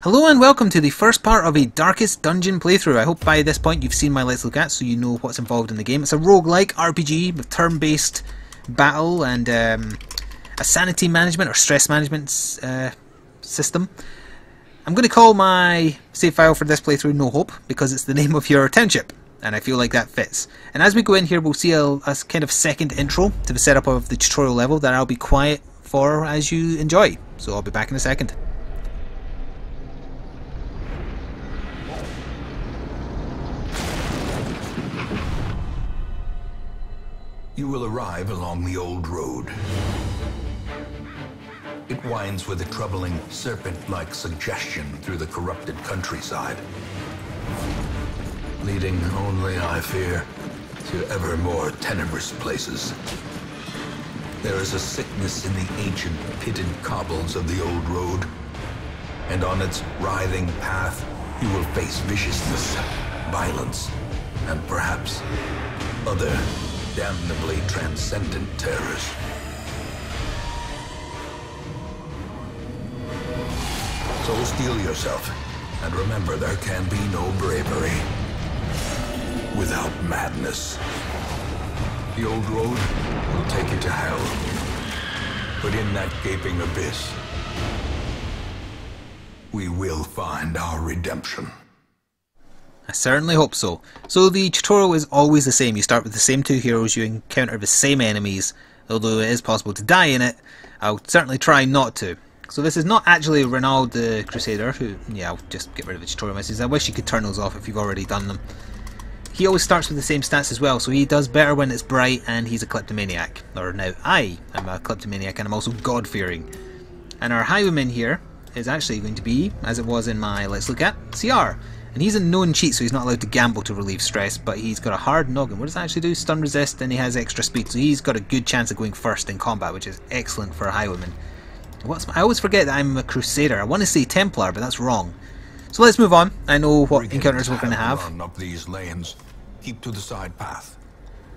Hello and welcome to the first part of a Darkest Dungeon playthrough. I hope by this point you've seen my Let's Look At so you know what's involved in the game. It's a roguelike RPG with turn-based battle and a sanity management or stress management system. I'm going to call my save file for this playthrough No Hope because it's the name of your township and I feel like that fits. And as we go in here we'll see a kind of second intro to the setup of the tutorial level that I'll be quiet for as you enjoy. So I'll be back in a second. You will arrive along the old road. It winds with a troubling serpent-like suggestion through the corrupted countryside, leading only, I fear, to ever more tenebrous places. There is a sickness in the ancient pitted cobbles of the old road, and on its writhing path you will face viciousness, violence, and perhaps other damnably transcendent terrors. So steel yourself, and remember there can be no bravery without madness. The old road will take you to hell, but in that gaping abyss, we will find our redemption. I certainly hope so. So the tutorial is always the same. You start with the same two heroes, you encounter the same enemies, although it is possible to die in it. I'll certainly try not to. So this is not actually Ronald the Crusader, who, yeah, I'll just get rid of the tutorial messages. I wish you could turn those off if you've already done them. He always starts with the same stats as well, so he does better when it's bright and he's a kleptomaniac. Or now I am a kleptomaniac and I'm also God-fearing. And our highwayman here is actually going to be, as it was in my Let's Look At, CR. And he's a known cheat, so he's not allowed to gamble to relieve stress, but he's got a hard noggin. What does that actually do? Stun resist, and he has extra speed, so he's got a good chance of going first in combat, which is excellent for a highwayman. I always forget that I'm a Crusader. I want to say Templar, but that's wrong. So let's move on. I know what encounters we're going to have. Run up these lanes. Keep to the side path.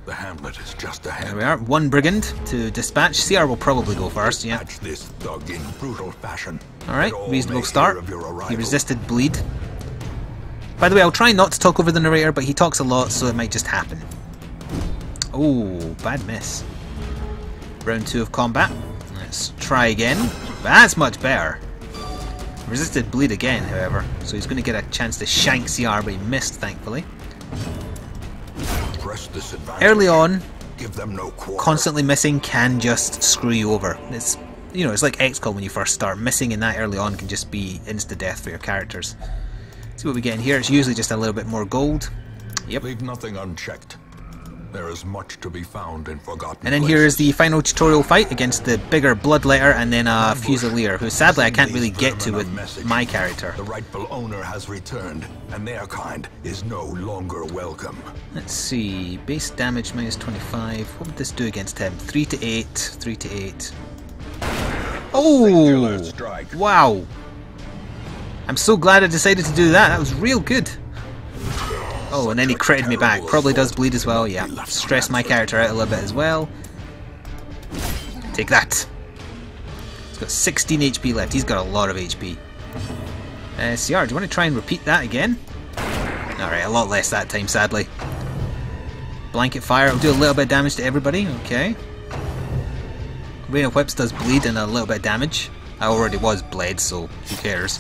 The hamlet is just ahead. There we are. One brigand to dispatch. CR will probably go first, yeah. Dispatch this thug in brutal fashion. Alright, reasonable start. He resisted bleed. By the way, I'll try not to talk over the narrator, but he talks a lot, so it might just happen. Oh, bad miss. Round 2 of combat. Let's try again. That's much better. Resisted bleed again, however, so he's going to get a chance to shank CR, but he missed, thankfully. Early on, give them no quarter. Constantly missing can just screw you over. It's, you know, it's like XCOM when you first start. Missing in that early on can just be insta-death for your characters. See what we get in here. It's usually just a little bit more gold. Yep. Leave nothing unchecked. There is much to be found in forgotten And then places. here is the final tutorial fight against the bigger Bloodletter and then a Fusilier, who sadly I can't really get to with my character. The rightful owner has returned, and their kind is no longer welcome. Let's see. Base damage minus 25. What would this do against him? 3 to 8. 3 to 8. Oh! Wow! I'm so glad I decided to do that. That was real good. Oh, and then he critted me back. Probably does bleed as well. Yeah. Stress my character out a little bit as well. Take that. He's got 16 HP left. He's got a lot of HP. CR, do you want to try and repeat that again? Alright, a lot less that time, sadly. Blanket fire. It'll do a little bit of damage to everybody. Okay. Rain of Whips does bleed and a little bit of damage. I already was bled, so who cares?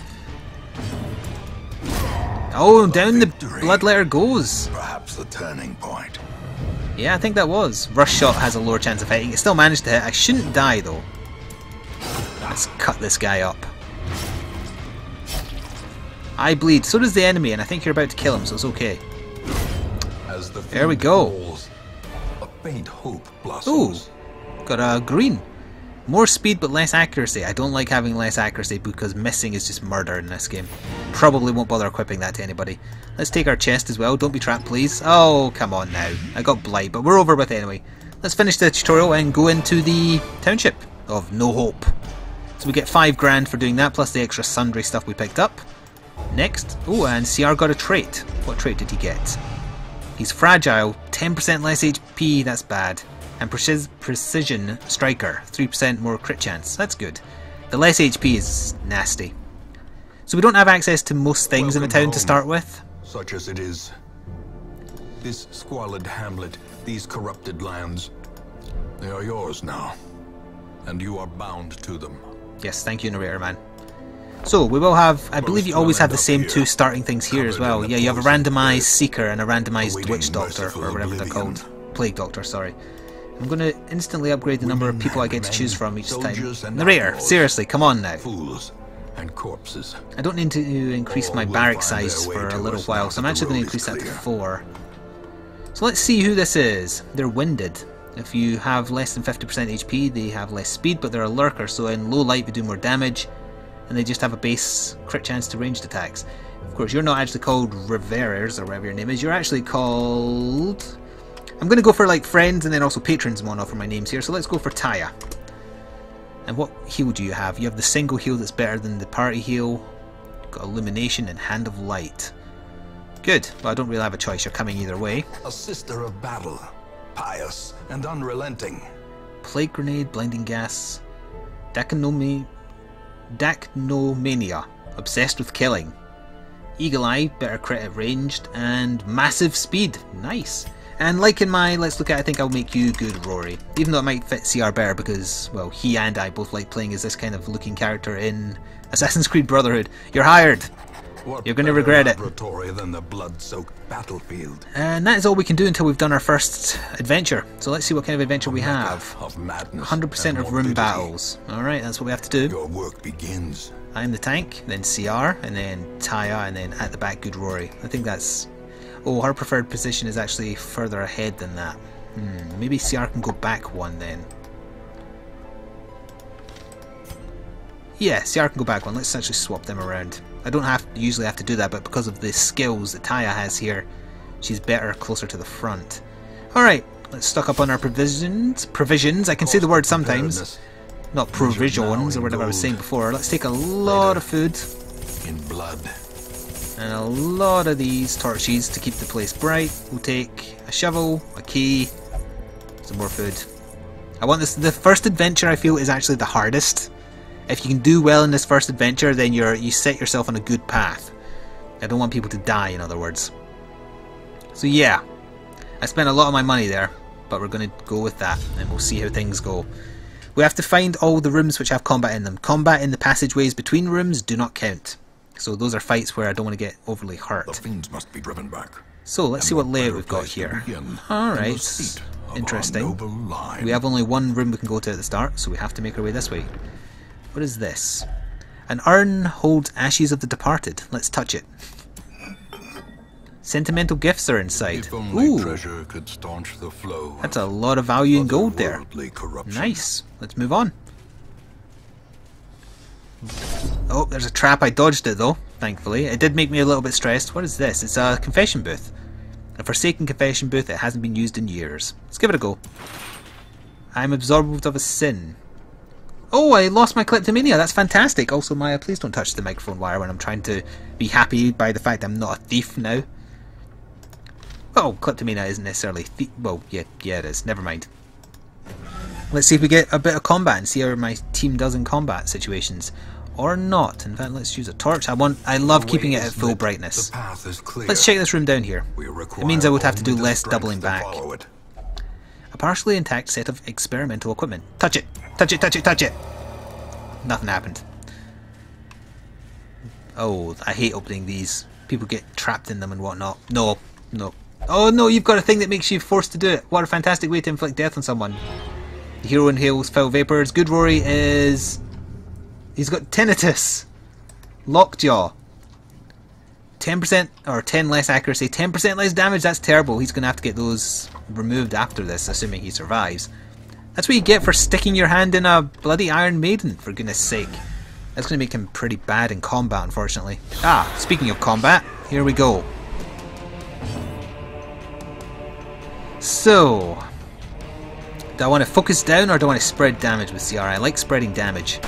Oh, down the Bloodletter goes. Perhaps the turning point. Yeah, I think that was. Rush shot has a lower chance of hitting. It still managed to hit. I shouldn't die though. Let's cut this guy up. I bleed. So does the enemy, and I think you're about to kill him, so it's okay. As the there we go. falls, a faint hope blossoms. Ooh, got a green. More speed but less accuracy. I don't like having less accuracy because missing is just murder in this game. Probably won't bother equipping that to anybody. Let's take our chest as well. Don't be trapped, please. Oh, come on now. I got blight, but we're over with anyway. Let's finish the tutorial and go into the township of No Hope. So we get 5 grand for doing that, plus the extra sundry stuff we picked up. Next. Oh, and CR got a trait. What trait did he get? He's fragile. 10% less HP. That's bad. And precision striker, 3% more crit chance. That's good. The less HP is nasty. So we don't have access to most things in the town to start with. Such as it is. This squalid hamlet, these corrupted lands, they are yours now. And you are bound to them. Yes, thank you, narrator man. So we will have, I believe you always have the same two starting things here as well. Yeah, you have a randomized seeker and a randomized witch doctor, or whatever they're called. Plague doctor, sorry. I'm going to instantly upgrade the number of people I get to choose from each time. Narrator, seriously, come on now. Fools and corpses. I don't need to increase my barrack size for a little while, so I'm actually going to increase that to 4. So let's see who this is. They're winded. If you have less than 50% HP, they have less speed, but they're a lurker, so in low light they do more damage, and they just have a base crit chance to ranged attacks. Of course, you're not actually called Reverers, or whatever your name is. You're actually called... I'm going to go for like friends and then also patrons mono for my names here, so let's go for Taya. And what heal do you have? You have the single heal that's better than the party heal. You've got Illumination and Hand of Light. Good. Well, I don't really have a choice. You're coming either way. A sister of battle, pious and unrelenting. Plague Grenade, Blinding Gas, Dacnomania, obsessed with killing. Eagle Eye, better crit at ranged, and Massive Speed. Nice. And like in my Let's Look At, I think I'll make you good Rory. Even though it might fit CR better because, well, he and I both like playing as this kind of looking character in Assassin's Creed Brotherhood. You're hired. You're going to regret it. Than the blood-soaked battlefield. And that is all we can do until we've done our first adventure. So let's see what kind of adventure we have. 100% of room battles. Alright, that's what we have to do. Your work begins. I'm the tank, then CR, and then Taya, and then at the back good Rory. I think that's... Oh, her preferred position is actually further ahead than that. Maybe CR can go back one then. Yeah, CR can go back one. Let's actually swap them around. I don't usually have to do that, but because of the skills that Taya has here, she's better closer to the front. Alright, let's stock up on our provisions. I can say the word sometimes. Not provisions or whatever I was saying before. Let's take a lot of food. In blood. And a lot of these torches to keep the place bright. We'll take a shovel, a key, some more food. I want this. The first adventure I feel is actually the hardest. If you can do well in this first adventure, then you set yourself on a good path. I don't want people to die, in other words. So yeah, I spent a lot of my money there, but we're going to go with that, and we'll see how things go. We have to find all the rooms which have combat in them. Combat in the passageways between rooms do not count. So those are fights where I don't want to get overly hurt. The fiends must be driven back. So let's see what layout we've got here. Alright, interesting. We have only one room we can go to at the start, so we have to make our way this way. What is this? An urn holds ashes of the departed. Let's touch it. Sentimental gifts are inside. Ooh, treasure could staunch the flow. That's a lot of value in gold there. Nice. Let's move on. Oh, there's a trap. I dodged it though, thankfully. It did make me a little bit stressed. What is this? It's a confession booth. A forsaken confession booth that hasn't been used in years. Let's give it a go. I'm absorbed of a sin. Oh, I lost my kleptomania. That's fantastic. Also, Maya, please don't touch the microphone wire when I'm trying to be happy by the fact I'm not a thief now. Oh, kleptomania isn't necessarily thief. Well, yeah, it is. Never mind. Let's see if we get a bit of combat and see how my team does in combat situations. Or not. In fact, let's use a torch. I love keeping it at full brightness. Let's check this room down here. It means I would have to do less doubling back. A partially intact set of experimental equipment. Touch it! Touch it, touch it, touch it! Nothing happened. Oh, I hate opening these. People get trapped in them and whatnot. No, no. Oh no, you've got a thing that makes you forced to do it. What a fantastic way to inflict death on someone. The hero inhales foul vapours. Good Rory is... He's got tinnitus. Lockjaw. 10% or 10 less accuracy, 10% less damage. That's terrible. He's going to have to get those removed after this, assuming he survives. That's what you get for sticking your hand in a bloody Iron Maiden, for goodness sake. That's going to make him pretty bad in combat, unfortunately. Ah, speaking of combat, here we go. So, do I want to focus down or do I want to spread damage with CR? I like spreading damage.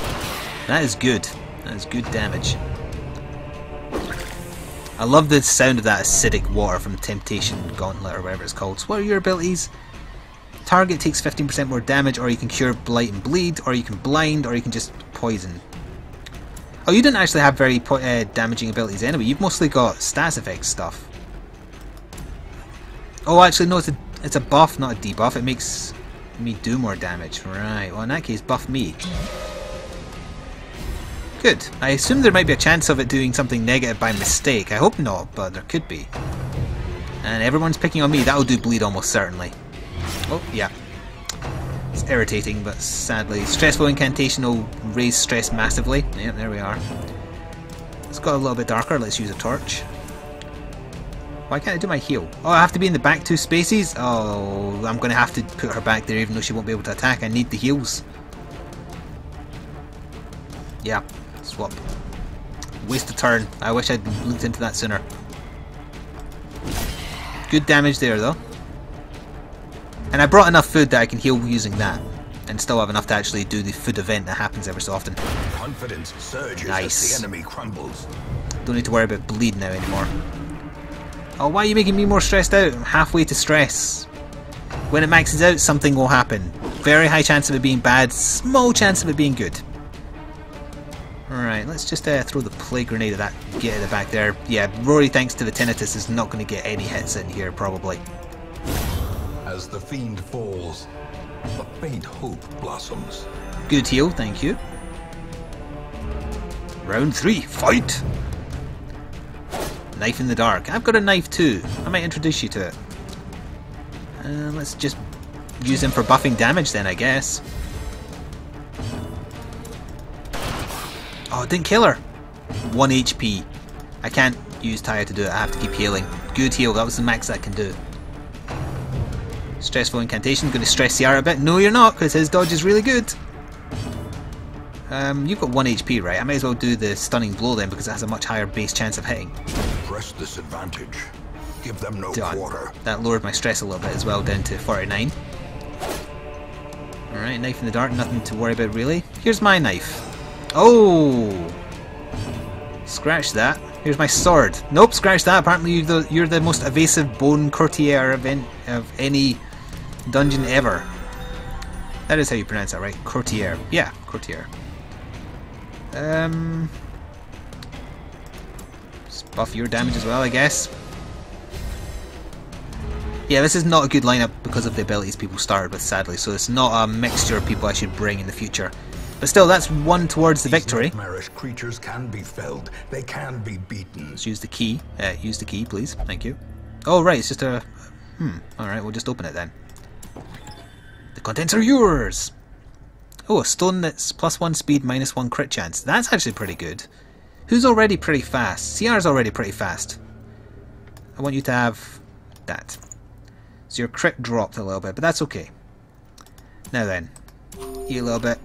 That is good. That is good damage. I love the sound of that acidic water from Temptation Gauntlet or whatever it's called. So what are your abilities? Target takes 15% more damage, or you can cure Blight and Bleed, or you can blind, or you can just poison. Oh, you didn't actually have very damaging abilities anyway. You've mostly got stats effect stuff. Oh, actually, no, it's a buff, not a debuff. It makes me do more damage. Right, well, in that case, buff me. Good. I assume there might be a chance of it doing something negative by mistake. I hope not, but there could be. And everyone's picking on me. That'll do bleed almost certainly. Oh, yeah. It's irritating, but sadly. Stressful incantation will raise stress massively. Yep, there we are. It's got a little bit darker. Let's use a torch. Why can't I do my heal? Oh, I have to be in the back 2 spaces? Oh, I'm going to have to put her back there even though she won't be able to attack. I need the heals. Yeah. Swap. Waste a turn. I wish I'd looked into that sooner. Good damage there though. And I brought enough food that I can heal using that. And still have enough to actually do the food event that happens every so often. Confidence surges nice. as the enemy crumbles. Don't need to worry about bleed now anymore. Oh, why are you making me more stressed out? I'm halfway to stress. When it maxes out, something will happen. Very high chance of it being bad, small chance of it being good. Alright, let's just throw the plague grenade at that git at the back there. Yeah, Rory, thanks to the tinnitus, is not going to get any hits in here, probably. As the fiend falls, a faint hope blossoms. Good heal, thank you. Round 3, fight! Knife in the dark. I've got a knife too. I might introduce you to it. Let's just use him for buffing damage then, I guess. Oh, it didn't kill her. 1 HP. I can't use Taya to do it. I have to keep healing. Good heal. That was the max I can do. Stressful incantation. Going to stress Ciara a bit. No, you're not, because his dodge is really good. You've got 1 HP, right? I might as well do the stunning blow then, because it has a much higher base chance of hitting. Press this advantage. Give them no Done. quarter. That lowered my stress a little bit as well, down to 49. Alright, knife in the dark. Nothing to worry about really. Here's my knife. Oh! Scratch that. Here's my sword. Nope, scratch that. Apparently you're the most evasive bone courtier of any dungeon ever. That is how you pronounce that, right? Courtier. Yeah, courtier. Just buff your damage as well, I guess. Yeah, this is not a good lineup because of the abilities people started with, sadly, so it's not a mixture of people I should bring in the future. But still, that's one towards the victory. These nightmarish creatures can be felled. They can be beaten. Let's use the key. Use the key, please. Thank you. Oh, right, it's just a... Alright, we'll just open it then. The contents are yours! Oh, a stone that's +1 speed, -1 crit chance. That's actually pretty good. Who's already pretty fast? CR's already pretty fast. I want you to have that. So your crit dropped a little bit, but that's okay. Now then, eat a little bit.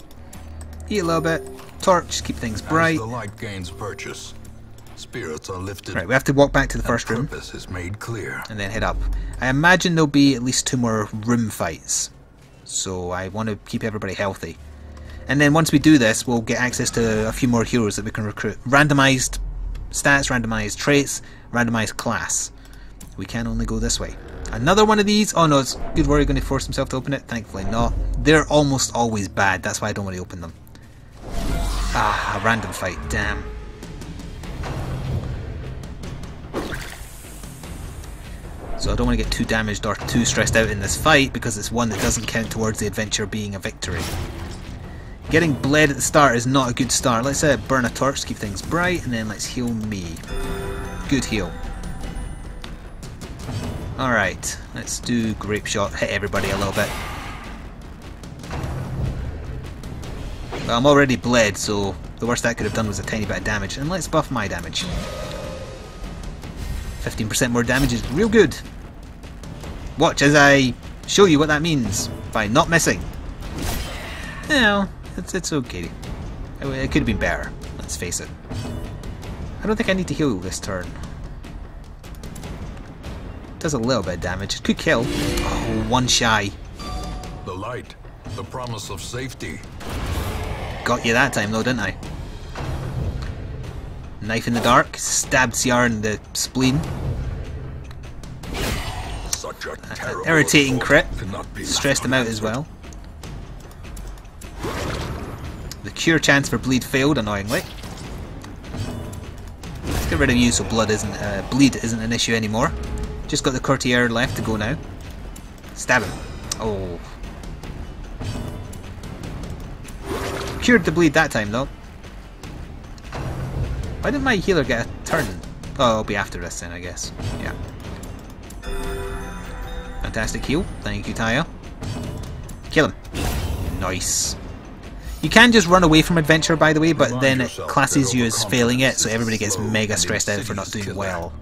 Eat a little bit. Torch, keep things bright. As the light gains purchase, spirits are lifted. Right, we have to walk back to the first room. Purpose is made clear. And then head up. I imagine there'll be at least 2 more room fights. So I want to keep everybody healthy. And then once we do this, we'll get access to a few more heroes that we can recruit. Randomized stats, randomized traits, randomized class. We can only go this way. Another one of these. Oh no, it's Good Warrior going to force himself to open it? Thankfully not. They're almost always bad. That's why I don't want to open them. Ah, a random fight. Damn. So I don't want to get too damaged or too stressed out in this fight because it's one that doesn't count towards the adventure being a victory. Getting bled at the start is not a good start. Let's burn a torch to keep things bright, and then let's heal me. Good heal. Alright, let's do Grape Shot, hit everybody a little bit. Well, I'm already bled, so the worst that could have done was a tiny bit of damage. And let's buff my damage. 15% more damage is real good. Watch as I show you what that means by not missing. No, it's okay. It could have been better, let's face it. I don't think I need to heal this turn. Does a little bit of damage. It could kill. Oh, 1 shy. The light, the promise of safety. Got you that time though, didn't I? Knife in the dark. Stabbed Ciara in the spleen. Such a terrible irritating crit. cannot be Stressed him out as well. The cure chance for bleed failed, annoyingly. Let's get rid of you so bleed isn't an issue anymore. Just got the courtier left to go now. Stab him. Oh. Cured the bleed that time though. Why didn't my healer get a turn? Oh, it'll be after this then, I guess. Yeah. Fantastic heal. Thank you, Taya. Kill him. Nice. You can just run away from adventure, by the way, but then it classes you as failing it, so everybody gets mega stressed out for not doing well.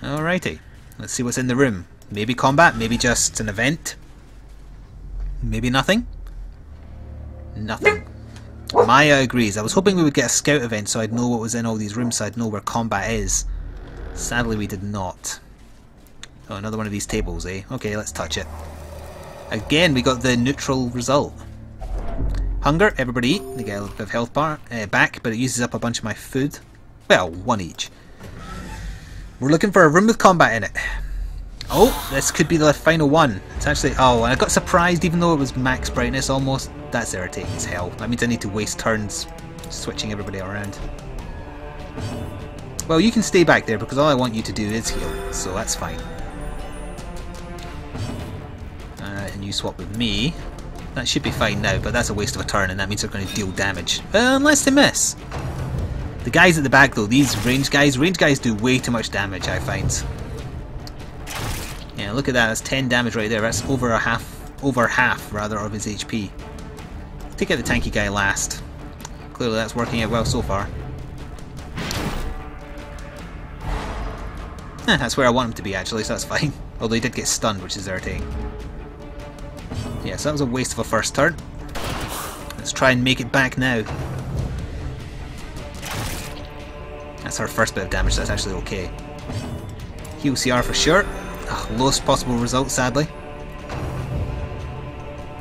Alrighty. Let's see what's in the room. Maybe combat, maybe just an event. Maybe nothing. Nothing. Maya agrees. I was hoping we would get a scout event so I'd know what was in all these rooms so I'd know where combat is. Sadly we did not. Oh, another one of these tables, eh? Okay, let's touch it. Again, we got the neutral result. Hunger, everybody eat. They get a little bit of health back, but it uses up a bunch of my food. Well, one each. We're looking for a room with combat in it. Oh, this could be the final one. It's actually... Oh, and I got surprised even though it was max brightness almost. That's irritating as hell. That means I need to waste turns switching everybody around. Well, you can stay back there because all I want you to do is heal, so that's fine. And you swap with me. That should be fine now, but that's a waste of a turn and that means they're going to deal damage. Unless they miss. The guys at the back though, these range guys do way too much damage, I find. Yeah, look at that, that's 10 damage right there. That's over half rather of his HP. Take out the tanky guy last. Clearly that's working out well so far. That's where I want him to be actually, so that's fine. Although he did get stunned, which is irritating. Yeah, so that was a waste of a first turn. Let's try and make it back now. That's our first bit of damage, so that's actually okay. Heal CR for sure. Ugh, lowest possible result, sadly.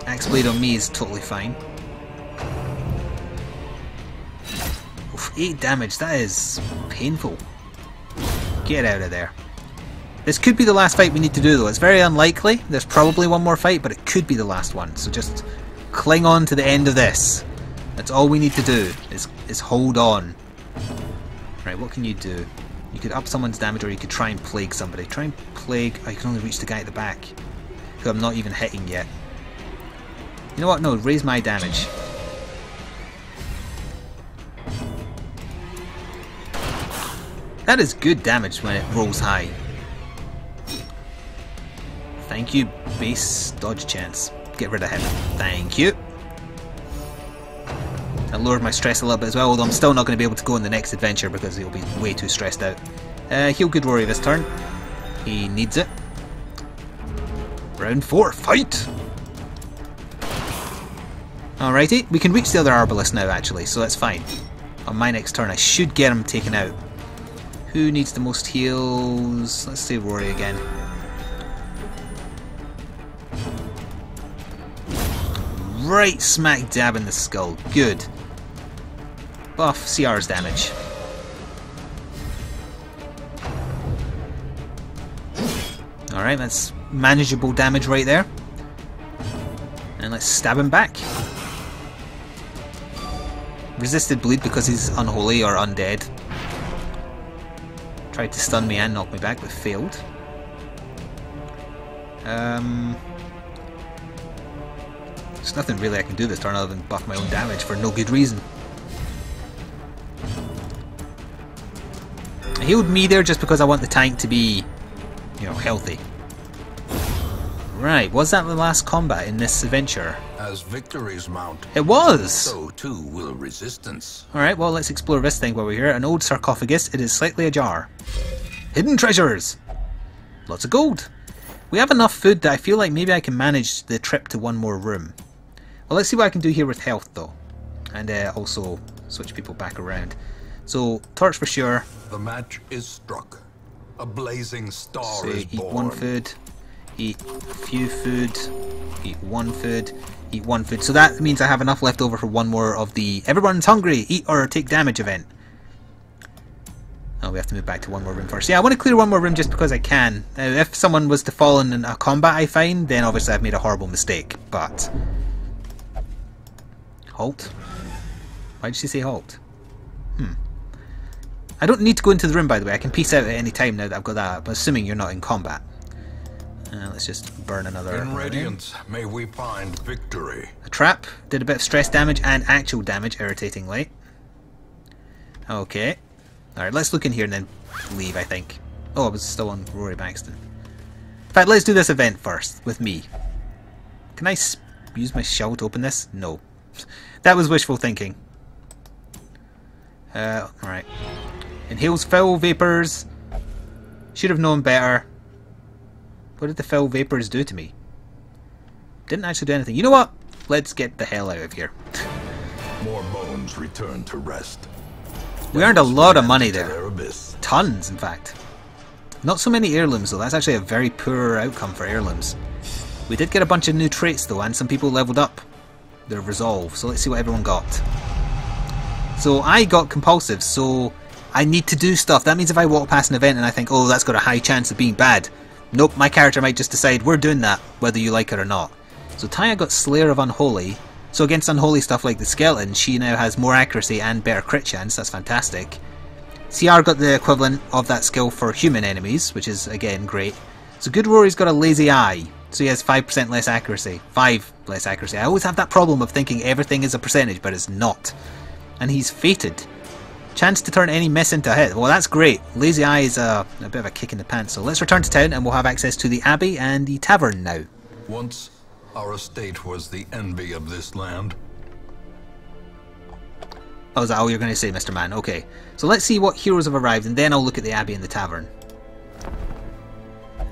Axe Blade on me is totally fine. Oof, 8 damage, that is painful. Get out of there. This could be the last fight we need to do though. It's very unlikely. There's probably one more fight, but it could be the last one. So just cling on to the end of this. That's all we need to do, is hold on. Right, what can you do? You could up someone's damage or you could try and plague somebody. Try and plague... Oh, you can only reach the guy at the back, who I'm not even hitting yet. You know what? No, raise my damage. That is good damage when it rolls high. Thank you, base dodge chance. Get rid of him. Thank you. I lowered my stress a little bit as well, although I'm still not going to be able to go in the next adventure because he'll be way too stressed out. Heal Good Warrior this turn. He needs it. Round 4, fight! Alrighty, we can reach the other Arbalest now actually, so that's fine. On my next turn I should get him taken out. Who needs the most heals? Let's say Rory again. Right smack dab in the skull. Good. Buff CR's damage. Alright, that's manageable damage right there. And let's stab him back. Resisted bleed because he's unholy or undead. Tried to stun me and knock me back, but failed. There's nothing really I can do this turn other than buff my own damage for no good reason. I healed me there just because I want the tank to be, you know, healthy. Right, was that the last combat in this adventure? As victories mount, it was! So too will resistance. Alright, well let's explore this thing while we're here. An old sarcophagus, it is slightly ajar. Hidden treasures! Lots of gold. We have enough food that I feel like maybe I can manage the trip to one more room. Well, let's see what I can do here with health though. And also switch people back around. So, torch for sure. The match is struck. A blazing star So is eat born. one food, eat a few food, eat one food, eat one food. So that means I have enough left over for one more of the everyone's hungry, eat or take damage event. Oh, we have to move back to one more room first. Yeah, I want to clear one more room just because I can. If someone was to fall in a combat I find, then obviously I've made a horrible mistake. But... Halt. Why did she say halt? I don't need to go into the room, by the way. I can peace out at any time now that I've got that. But assuming you're not in combat. Let's just burn another. In Radiance, may we find victory. A trap. Did a bit of stress damage and actual damage, irritatingly. Okay. Alright, let's look in here and then leave, I think. Oh, I was still on Rory Baxton. In fact, let's do this event first, with me. Can I use my shell to open this? No. That was wishful thinking. Alright. Inhales foul vapors. Should have known better. What did the foul vapors do to me? Didn't actually do anything. You know what? Let's get the hell out of here. More bones return to rest. We earned a lot of money there. Tons, in fact. Not so many heirlooms, though. That's actually a very poor outcome for heirlooms. We did get a bunch of new traits, though, and some people leveled up their resolve. So let's see what everyone got. So I got compulsive, so I need to do stuff. That means if I walk past an event and I think, oh, that's got a high chance of being bad. Nope, my character might just decide, we're doing that, whether you like it or not. So Taya got Slayer of Unholy. So against unholy stuff like the skeleton, she now has more accuracy and better crit chance. That's fantastic. CR got the equivalent of that skill for human enemies, which is, again, great. So Good Rory's got a lazy eye. So he has 5% less accuracy. 5 less accuracy. I always have that problem of thinking everything is a percentage, but it's not. And he's fated. Chance to turn any miss into a hit. Well, that's great. Lazy eye is a bit of a kick in the pants. So let's return to town and we'll have access to the Abbey and the tavern now. Once, our estate was the envy of this land. Oh, is that all you're going to say, Mr. Man? Okay. So let's see what heroes have arrived and then I'll look at the Abbey and the tavern.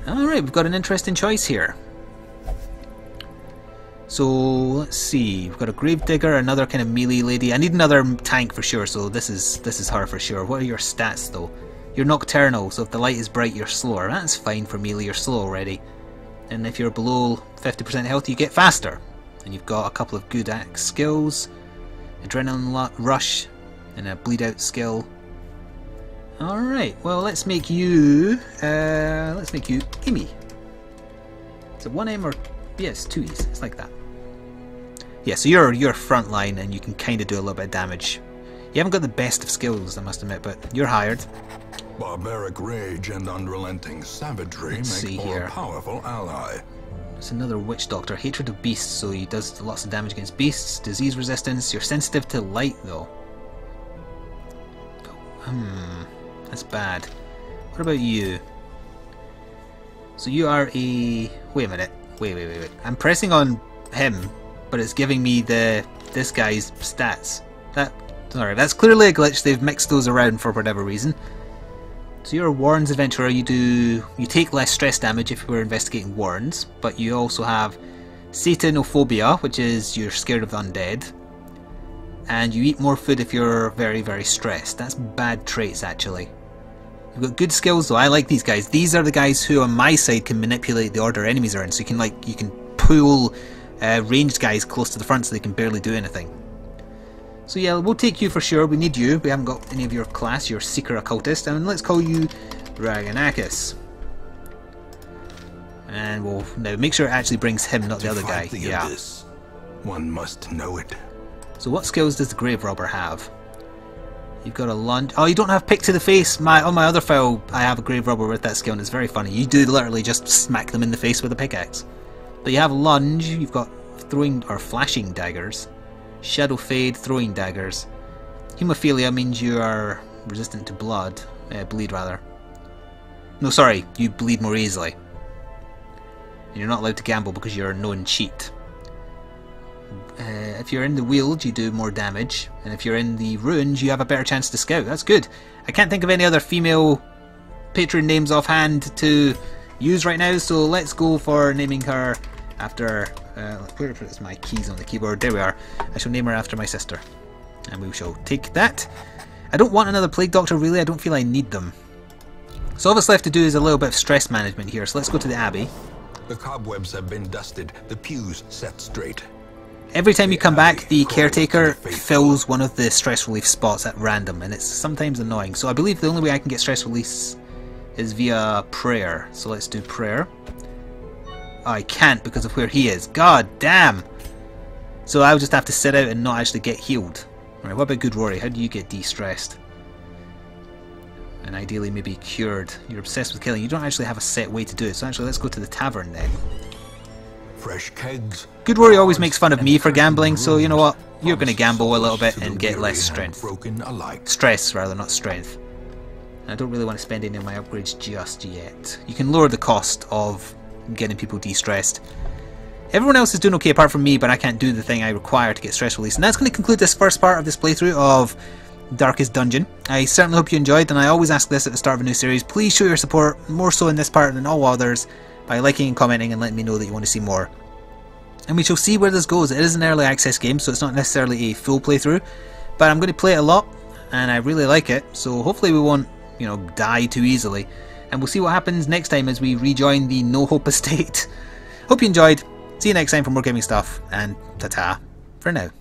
Alright, we've got an interesting choice here. So, let's see, we've got a Gravedigger, another kind of melee lady. I need another tank for sure, so this is her for sure. What are your stats though? You're nocturnal, so if the light is bright you're slower. That's fine for melee, you're slow already. And if you're below 50% health you get faster. And you've got a couple of good axe skills. Adrenaline rush and a bleed out skill. Alright, well let's make you Gimme. Is it 1M or... yes, 2 E's, it's like that. Yeah, so you're front line and you can kind of do a little bit of damage. You haven't got the best of skills, I must admit, but you're hired. Barbaric rage and unrelenting savagery make for a powerful ally. It's another witch doctor. Hatred of beasts, so he does lots of damage against beasts. Disease resistance. You're sensitive to light, though. That's bad. What about you? So you are a... wait a minute. Wait. I'm pressing on him, but it's giving me this guy's stats. Sorry, that's clearly a glitch. They've mixed those around for whatever reason. So you're a Warren's adventurer. You take less stress damage if we're investigating Warrens, but you also have Satanophobia, which is you're scared of the undead, and you eat more food if you're very, very stressed. That's bad traits, actually. You've got good skills, though. I like these guys. These are the guys who, on my side, can manipulate the order enemies are in. So you can pull ranged guys close to the front so they can barely do anything. So yeah, we'll take you for sure. We need you. We haven't got any of your class. You're Seeker Occultist. And let's call you Raganakis. And we'll now make sure it actually brings him, not the other guy. Yeah. Abyss, one must know it. So what skills does the Grave Robber have? You've got a lunge. Oh, you don't have pick to the face. On my other file, I have a Grave Robber with that skill, and it's very funny. You do literally just smack them in the face with a pickaxe. But you have lunge. You've got throwing or flashing daggers. Shadow Fade, throwing daggers. Hemophilia means you are resistant to bleed rather. No, sorry, you bleed more easily. And you're not allowed to gamble because you're a known cheat. If you're in the Weald, you do more damage, and if you're in the Ruins, you have a better chance to scout. That's good. I can't think of any other female patron names offhand to use right now, so let's go for naming her after... where is my keys on the keyboard? There we are. I shall name her after my sister. And we shall take that. I don't want another Plague Doctor, really. I don't feel I need them. So all that's left to do is a little bit of stress management here, so let's go to the Abbey. The cobwebs have been dusted, the pews set straight. Every time you come back, the caretaker fills one of the stress relief spots at random, and it's sometimes annoying. So I believe the only way I can get stress release is via prayer. So let's do prayer. Oh, I can't because of where he is. God damn! So I'll just have to sit out and not actually get healed. Right, what about Good Rory? How do you get de-stressed? And ideally maybe cured. You're obsessed with killing. You don't actually have a set way to do it, so actually let's go to the tavern then. Fresh kegs. Good Rory always makes fun of me for gambling, so you know what? You're going to gamble a little bit and get less strength. Stress, rather, not strength. I don't really want to spend any of my upgrades just yet. You can lower the cost of getting people de-stressed. Everyone else is doing okay apart from me, but I can't do the thing I require to get stress release. And that's going to conclude this first part of this playthrough of Darkest Dungeon. I certainly hope you enjoyed, and I always ask this at the start of a new series. Please show your support, more so in this part than all others, by liking and commenting and letting me know that you want to see more. And we shall see where this goes. It is an early access game, so it's not necessarily a full playthrough, but I'm going to play it a lot, and I really like it, so hopefully we won't, you know, die too easily. And we'll see what happens next time as we rejoin the No Hope estate. Hope you enjoyed. See you next time for more gaming stuff, and ta-ta for now.